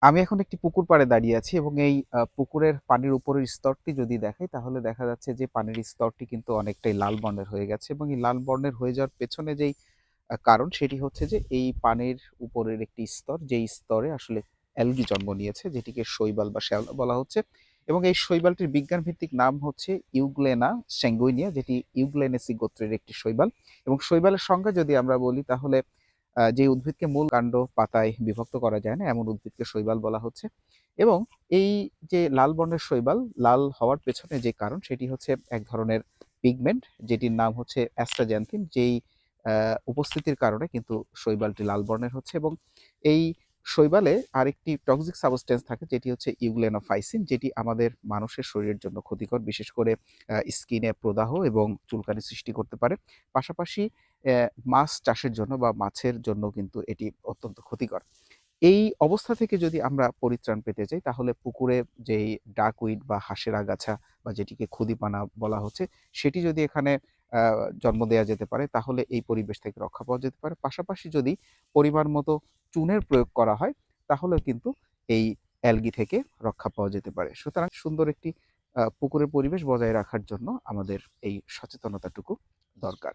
আমি এখন একটি পুকুর পাড়ে দাঁড়িয়ে আছি এবং এই পুকুরের পানির উপরের স্তরটি যদি দেখাই তাহলে দেখা যাচ্ছে যে পানির স্তরটি কিন্তু অনেকটাই লাল বর্ণের হয়ে গেছে এবং এই লাল বর্ণের হয়ে যাওয়ার পেছনে যেই কারণ সেটি হচ্ছে যে এই পানির উপরের একটি স্তর যেই স্তরে আসলে অ্যালগি জন্ম নিয়েছে যেটিকে শৈবাল বা শ্যাওলা বলা হচ্ছে এবং এই শৈবালটির বিজ্ঞান ভিত্তিক নাম হচ্ছে ইউগ্লেনা স্যাঙ্গুইনিয়া যেটি ইউগ্লেনেসি গোত্রের একটি শৈবাল এবং শৈবালের সংজ্ঞা যদি আমরা বলি তাহলে যে উদ্ভিদকে মূল কাণ্ড পাতায় বিভক্ত করা যায় না এমন উদ্ভিদকে শৈবাল বলা হচ্ছে এবং এই যে লাল বর্ণের শৈবাল লাল হওয়ার পেছনে যে কারণ সেটি হচ্ছে এক ধরনের পিগমেন্ট যেটির নাম হচ্ছে অ্যাস্টাজ্যান্থিন যেই উপস্থিতির কারণে কিন্তু শৈবালটি লাল বর্ণের হচ্ছে এবং এই শৈবালে আরেকটি টক্সিক সাবস্টেন্স থাকে যেটি হচ্ছে ইউগ্লেনোফাইসিন যেটি আমাদের মানুষের শরীরের জন্য ক্ষতিকর বিশেষ করে স্কিনে প্রদাহ এবং চুলকানি সৃষ্টি করতে পারে পাশাপাশি মাছ চাষের জন্য বা মাছের জন্য কিন্তু এটি অত্যন্ত ক্ষতিকর এই অবস্থা থেকে যদি আমরা পরিত্রাণ পেতে চাই তাহলে পুকুরে যেই ডাকউইড বা হাঁসের আগাছা বা যেটিকে খুদিপানা বলা হচ্ছে সেটি যদি এখানে জন্ম দেওয়া যেতে পারে তাহলে এই পরিবেশ থেকে রক্ষা পাওয়া যেতে পারে পাশাপাশি যদি পরিমাণ মতো চুনের প্রয়োগ করা হয় তাহলেও কিন্তু এই অ্যালগি থেকে রক্ষা পাওয়া যেতে পারে সুতরাং সুন্দর একটি পুকুরের পরিবেশ বজায় রাখার জন্য আমাদের এই সচেতনতাটুকু দরকার।